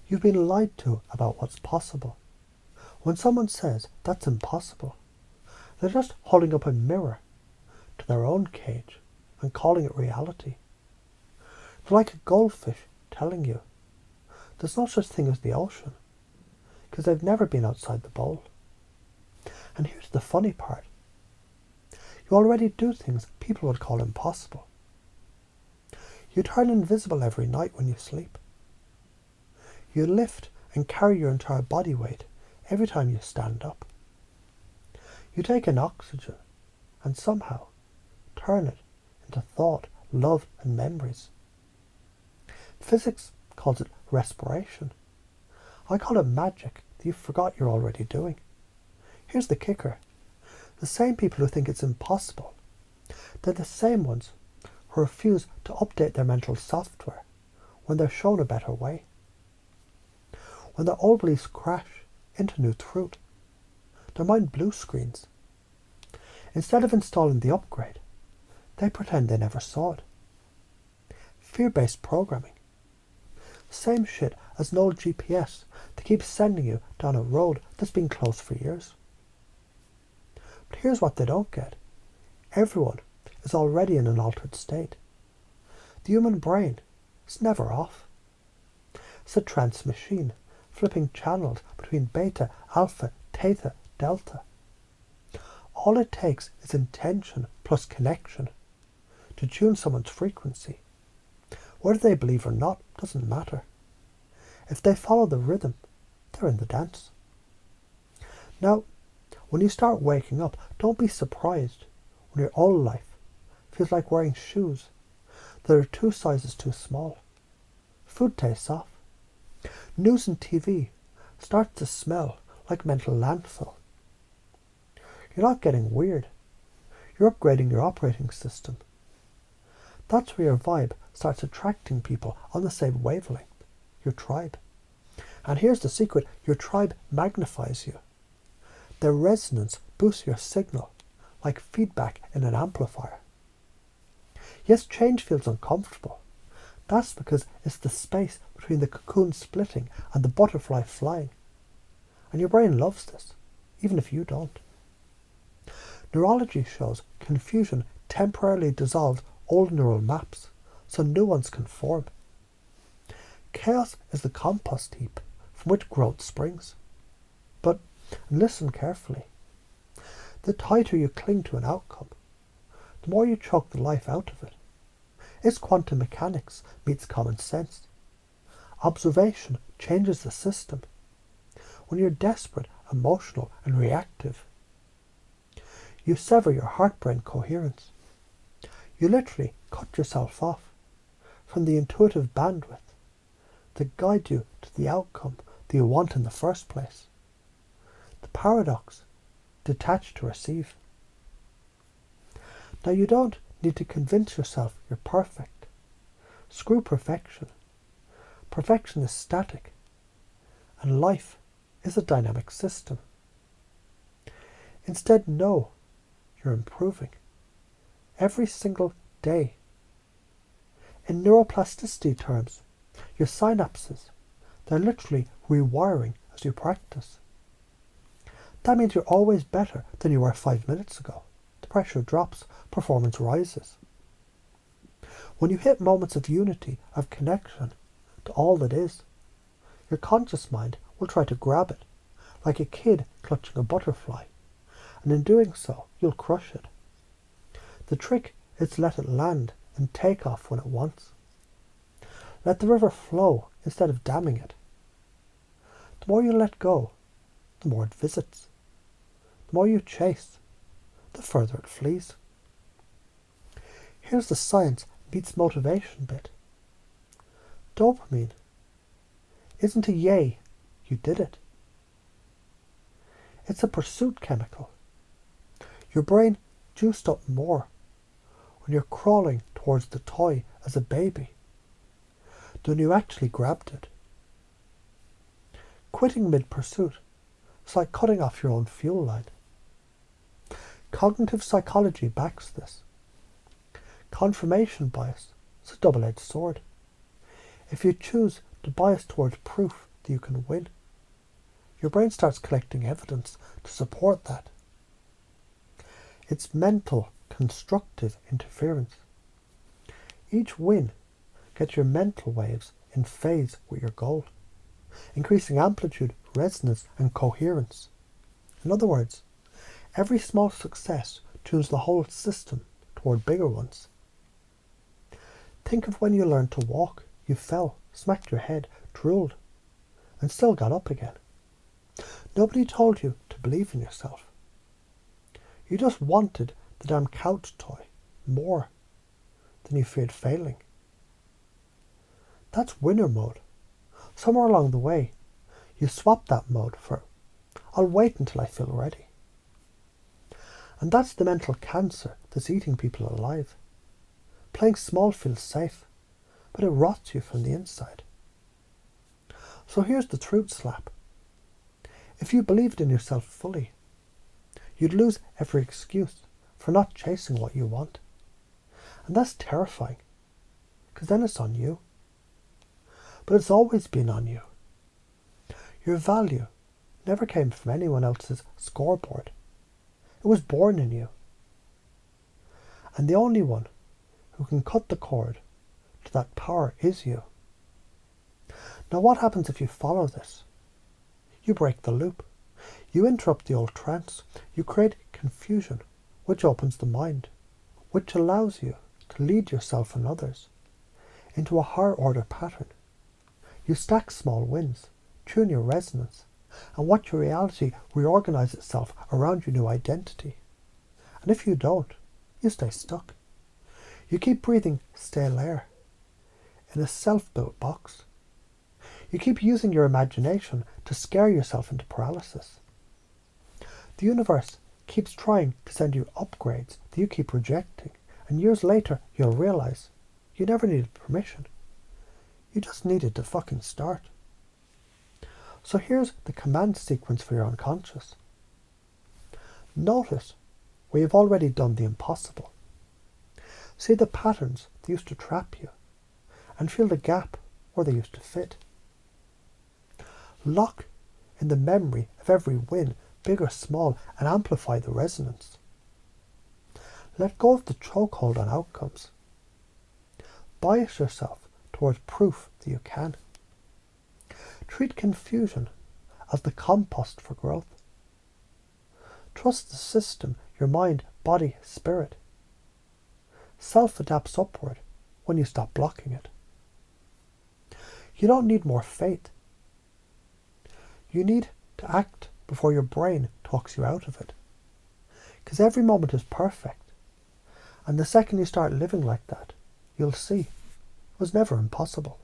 You've been lied to about what's possible. When someone says that's impossible, they're just holding up a mirror to their own cage and calling it reality. They're like a goldfish telling you there's no such thing as the ocean because they've never been outside the bowl. And here's the funny part. You already do things people would call impossible. You turn invisible every night when you sleep. You lift and carry your entire body weight every time you stand up. You take in oxygen and somehow turn it into thought, love and memories. Physics calls it respiration. I call it magic that you forgot you're already doing. Here's the kicker. The same people who think it's impossible, they're the same ones who refuse to update their mental software when they're shown a better way. When their old beliefs crash into new truth, their mind blue screens. Instead of installing the upgrade, they pretend they never saw it. Fear-based programming. Same shit as an old GPS that keeps sending you down a road that's been closed for years. But here's what they don't get. Everyone is already in an altered state. The human brain is never off. It's a trance machine, flipping channels between beta, alpha, theta, delta. All it takes is intention plus connection to tune someone's frequency. Whether they believe or not doesn't matter. If they follow the rhythm, they're in the dance. Now, when you start waking up, don't be surprised when your old life feels like wearing shoes that are 2 sizes too small. Food tastes off. News and TV start to smell like mental landfill. You're not getting weird. You're upgrading your operating system. That's where your vibe starts attracting people on the same wavelength, your tribe. And here's the secret, your tribe magnifies you. Their resonance boosts your signal like feedback in an amplifier. Yes, change feels uncomfortable. That's because it's the space between the cocoon splitting and the butterfly flying. And your brain loves this, even if you don't. Neurology shows confusion temporarily dissolves old neural maps so new ones can form. Chaos is the compost heap from which growth springs. But listen carefully. The tighter you cling to an outcome, the more you choke the life out of it. It's quantum mechanics meets common sense. Observation changes the system. When you're desperate, emotional and reactive, you sever your heart-brain coherence. You literally cut yourself off from the intuitive bandwidth that guide you to the outcome that you want in the first place. The paradox, detached to receive. Now you don't need to convince yourself you're perfect. Screw perfection. Perfection is static, and life is a dynamic system. Instead, know you're improving every single day. In neuroplasticity terms, your synapses, they're literally rewiring as you practice. That means you're always better than you were 5 minutes ago. The pressure drops, performance rises. When you hit moments of unity, of connection to all that is, your conscious mind will try to grab it, like a kid clutching a butterfly, and in doing so, you'll crush it. The trick is to let it land and take off when it wants. Let the river flow instead of damming it. The more you let go, the more it visits. The more you chase, the further it flees. Here's the science meets motivation bit. Dopamine isn't a yay, you did it. It's a pursuit chemical. Your brain juiced up more when you're crawling towards the toy as a baby than you actually grabbed it. Quitting mid-pursuit is like cutting off your own fuel line. Cognitive psychology backs this. Confirmation bias is a double-edged sword. If you choose to bias towards proof that you can win. Your brain starts collecting evidence to support that. It's mental, constructive interference. Each win gets your mental waves in phase with your goal, increasing amplitude, resonance, and coherence. In other words, every small success tunes the whole system toward bigger ones. Think of when you learned to walk. You fell, smacked your head, drooled, and still got up again. Nobody told you to believe in yourself. You just wanted the damn couch toy more than you feared failing. That's winner mode. Somewhere along the way, you swap that mode for, I'll wait until I feel ready. And that's the mental cancer that's eating people alive. Playing small feels safe, but it rots you from the inside. So here's the truth slap. If you believed in yourself fully, you'd lose every excuse for not chasing what you want. And that's terrifying, because then it's on you. But it's always been on you. Your value never came from anyone else's scoreboard. It was born in you. And the only one who can cut the cord to that power is you. Now what happens if you follow this? You break the loop. You interrupt the old trance. You create confusion, which opens the mind, which allows you to lead yourself and others into a higher order pattern. You stack small wins, tune your resonance, and watch your reality reorganize itself around your new identity. And if you don't, you stay stuck. You keep breathing stale air in a self-built box. You keep using your imagination to scare yourself into paralysis. The universe keeps trying to send you upgrades that you keep rejecting, and years later you'll realize you never needed permission. You just needed to fucking start. So here's the command sequence for your unconscious. Notice where you've already done the impossible. See the patterns that used to trap you, and feel the gap where they used to fit. Lock in the memory of every win, big or small, and amplify the resonance. Let go of the chokehold on outcomes. Bias yourself towards proof that you can. Treat confusion as the compost for growth. Trust the system, your mind, body, spirit. Self adapts upward when you stop blocking it. You don't need more faith. You need to act before your brain talks you out of it. Because every moment is perfect. And the second you start living like that, you'll see it was never impossible.